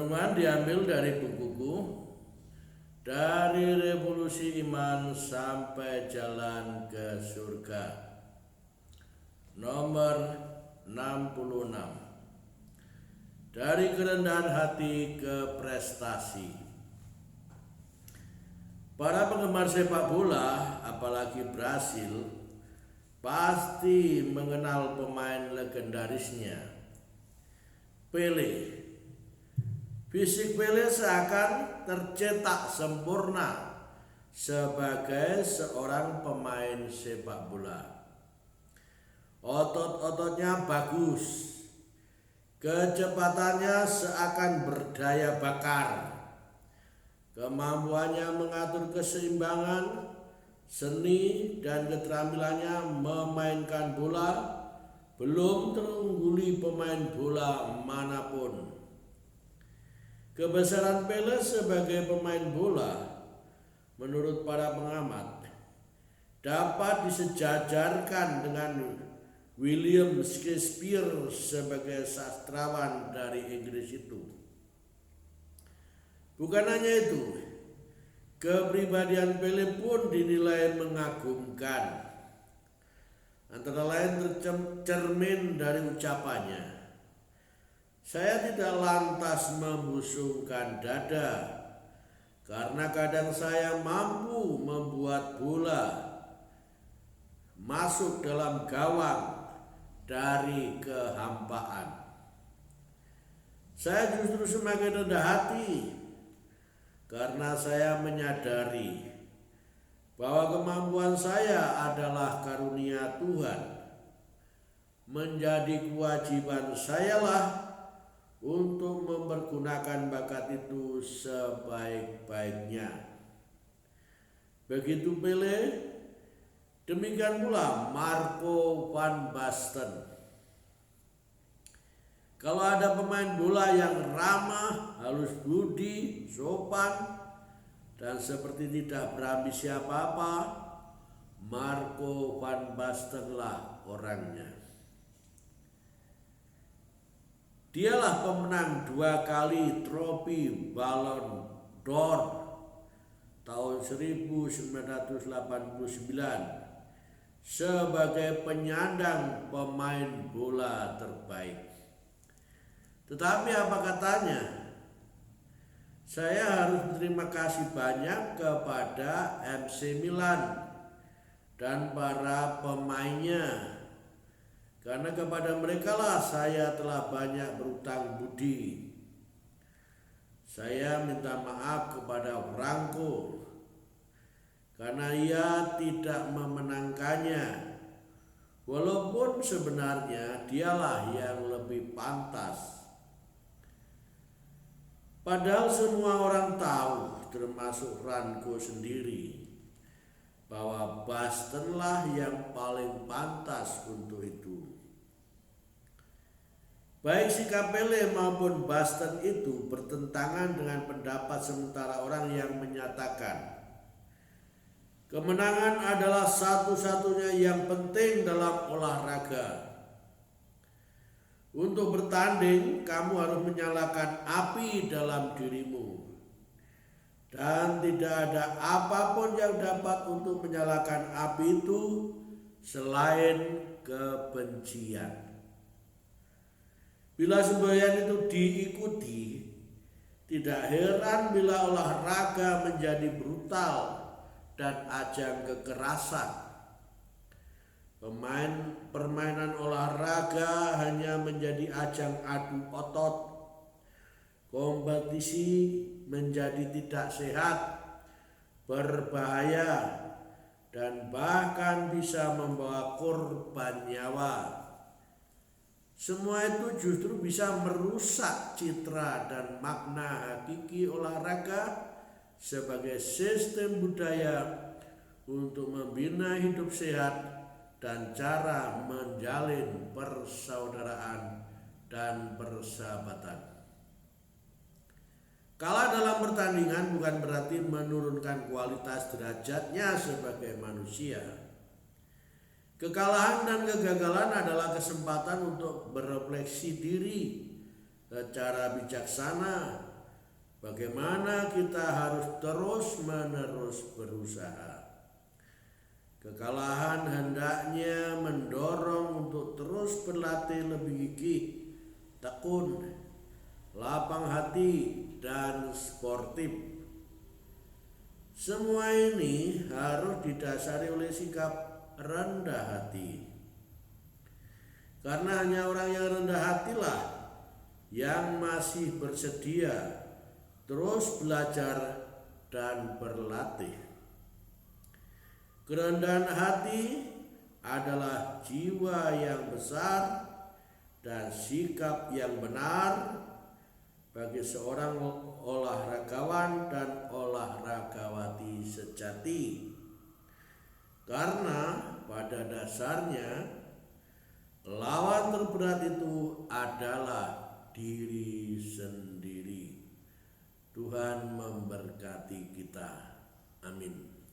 Renungan diambil dari bukuku Dari Revolusi Iman Sampai Jalan ke Surga, nomor 66. Dari kerendahan hati ke prestasi. Para penggemar sepak bola, apalagi Brasil, pasti mengenal pemain legendarisnya, Pele. Fisik Pele seakan tercetak sempurna sebagai seorang pemain sepak bola. Otot-ototnya bagus, kecepatannya seakan berdaya bakar, kemampuannya mengatur keseimbangan, seni dan keterampilannya memainkan bola belum terungguli pemain bola manapun. Kebesaran Pele sebagai pemain bola menurut para pengamat dapat disejajarkan dengan William Shakespeare sebagai sastrawan dari Inggris itu. Bukan hanya itu, kepribadian Pele pun dinilai mengagumkan. Antara lain tercermin dari ucapannya, "Saya tidak lantas membusungkan dada, karena kadang saya mampu membuat bola masuk dalam gawang dari kehampaan. Saya justru semakin rendah hati karena saya menyadari bahwa kemampuan saya adalah karunia Tuhan. Menjadi kewajiban sayalah untuk mempergunakan bakat itu sebaik-baiknya." Begitu Pele, demikian pula Marco van Basten. Kalau ada pemain bola yang ramah, halus budi, sopan, dan seperti tidak berambisi apa-apa, Marco van Basten lah orangnya. Dialah pemenang 2 kali trofi Ballon d'Or tahun 1989 sebagai penyandang pemain bola terbaik. Tetapi apa katanya? "Saya harus berterima kasih banyak kepada MC Milan dan para pemainnya, karena kepada mereka lah saya telah banyak berutang budi. Saya minta maaf kepada Franco karena ia tidak memenangkannya, walaupun sebenarnya dialah yang lebih pantas." Padahal semua orang tahu, termasuk Franco sendiri, bahwa Basten lah yang paling pantas untuk itu. Baik sikap Pele maupun Basten itu bertentangan dengan pendapat sementara orang yang menyatakan kemenangan adalah satu-satunya yang penting dalam olahraga. Untuk bertanding, kamu harus menyalakan api dalam dirimu, dan tidak ada apapun yang dapat untuk menyalakan api itu selain kebencian. Bila semboyan itu diikuti, tidak heran bila olahraga menjadi brutal dan ajang kekerasan. Permainan olahraga hanya menjadi ajang adu otot. Kompetisi menjadi tidak sehat, berbahaya, dan bahkan bisa membawa korban nyawa. Semua itu justru bisa merusak citra dan makna hakiki olahraga sebagai sistem budaya untuk membina hidup sehat dan cara menjalin persaudaraan dan persahabatan. Kalah dalam pertandingan bukan berarti menurunkan kualitas derajatnya sebagai manusia. Kekalahan dan kegagalan adalah kesempatan untuk berefleksi diri secara bijaksana bagaimana kita harus terus-menerus berusaha. Kekalahan hendaknya mendorong untuk terus berlatih lebih gigih, tekun, lapang hati, dan sportif. Semua ini harus didasari oleh sikap rendah hati. Karena hanya orang yang rendah hatilah yang masih bersedia terus belajar dan berlatih. Kerendahan hati adalah jiwa yang besar dan sikap yang benar bagi seorang olahragawan dan olahragawati sejati. Karena pada dasarnya lawan terberat itu adalah diri sendiri. Tuhan memberkati kita. Amin.